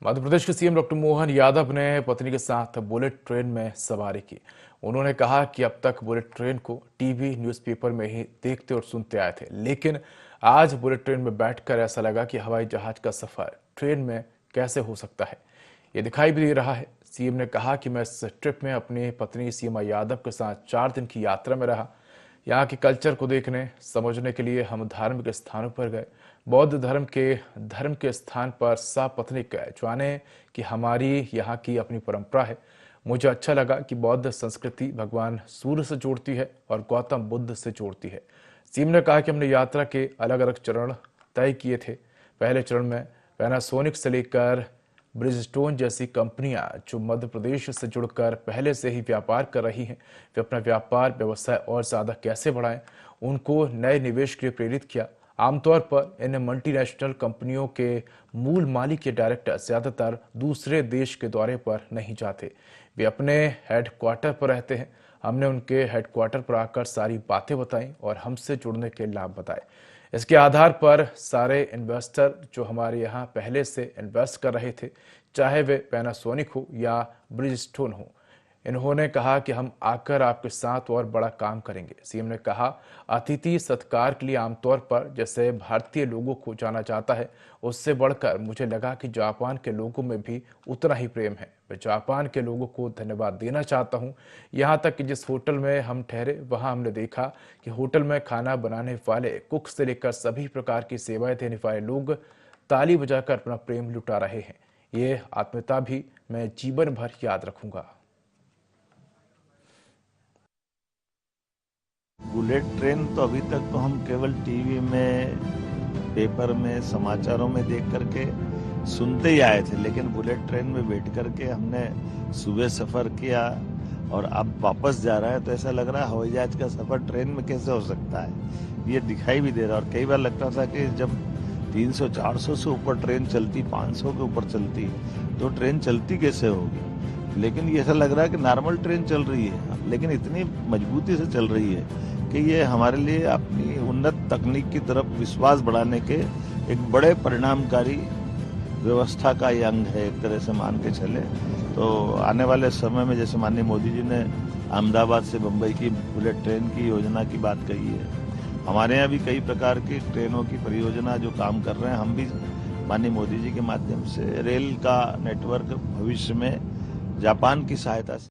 मध्य प्रदेश के CM doctor Mohan Yadav ने पत्नी के साथ बुलेट ट्रेन में सवारी की। उन्होंने कहा कि अब तक बुलेट ट्रेन को टीवी न्यूज़पेपर में ही देखते और सुनते आए थे, लेकिन आज बुलेट ट्रेन में बैठकर ऐसा लगा कि हवाई जहाज का सफर ट्रेन में कैसे हो सकता है। ये दिखाई भी दे रहा है। सीएम ने कहा कि मैं इस ट्रिप में अपनी पत्नी सीमा यादव के साथ 4 दिन की यात्रा में रहा। यहाँ के कल्चर को देखने समझने के लिए हम धार्मिक स्थानों पर गए। बौद्ध धर्म के स्थान पर सपत्नीक गए, जाने कि हमारी यहाँ की अपनी परंपरा है। मुझे अच्छा लगा कि बौद्ध संस्कृति भगवान सूर्य से जोड़ती है और गौतम बुद्ध से जोड़ती है। सीएम ने कहा कि हमने यात्रा के अलग अलग चरण तय किए थे। पहले चरण में पैनासोनिक से लेकर ब्रिजस्टोन जैसी कंपनियां जो मध्य प्रदेश से जुड़कर पहले से ही व्यापार कर रही हैं, वे अपना व्यापार व्यवसाय और ज़्यादा कैसे बढ़ाएं, उनको नए निवेश के लिए प्रेरित किया। आमतौर पर इन मल्टीनेशनल कंपनियों के मूल मालिक या डायरेक्टर ज़्यादातर दूसरे देश के दौरे पर नहीं जाते, वे अपने हेडक्वार्टर पर रहते हैं। हमने उनके हेडक्वार्टर पर आकर सारी बातें बताई और हमसे जुड़ने के लाभ बताए। इसके आधार पर सारे इन्वेस्टर जो हमारे यहाँ पहले से इन्वेस्ट कर रहे थे, चाहे वे पैनासोनिक हो या ब्रिजस्टोन हो, इन्होंने कहा कि हम आकर आपके साथ और बड़ा काम करेंगे। सीएम ने कहा, अतिथि सत्कार के लिए आमतौर पर जैसे भारतीय लोगों को जाना जाता है, उससे बढ़कर मुझे लगा कि जापान के लोगों में भी उतना ही प्रेम है। मैं जापान के लोगों को धन्यवाद देना चाहता हूं। यहाँ तक कि जिस होटल में हम ठहरे, वहां हमने देखा कि होटल में खाना बनाने वाले कुक से लेकर सभी प्रकार की सेवाएं देने वाले लोग ताली बजाकर अपना प्रेम लुटा रहे हैं। ये आत्मीयता भी मैं जीवन भर याद रखूंगा। बुलेट ट्रेन तो अभी तक तो हम केवल टीवी में, पेपर में, समाचारों में देख करके सुनते ही आए थे, लेकिन बुलेट ट्रेन में बैठ करके हमने सुबह सफ़र किया और अब वापस जा रहा है तो ऐसा लग रहा है हवाई जहाज का सफ़र ट्रेन में कैसे हो सकता है, ये दिखाई भी दे रहा है। और कई बार लगता था कि जब 300-400 से ऊपर ट्रेन चलती, 500 के ऊपर चलती, तो ट्रेन चलती कैसे होगी। लेकिन ये ऐसा लग रहा है कि नॉर्मल ट्रेन चल रही है, लेकिन इतनी मजबूती से चल रही है कि ये हमारे लिए अपनी उन्नत तकनीक की तरफ विश्वास बढ़ाने के एक बड़े परिणामकारी व्यवस्था का ये अंग है, एक तरह से मान के चले। तो आने वाले समय में जैसे माननीय मोदी जी ने अहमदाबाद से बम्बई की बुलेट ट्रेन की योजना की बात कही है, हमारे यहाँ भी कई प्रकार की ट्रेनों की परियोजना जो काम कर रहे हैं। हम भी माननीय मोदी जी के माध्यम से रेल का नेटवर्क भविष्य में जापान की सहायता से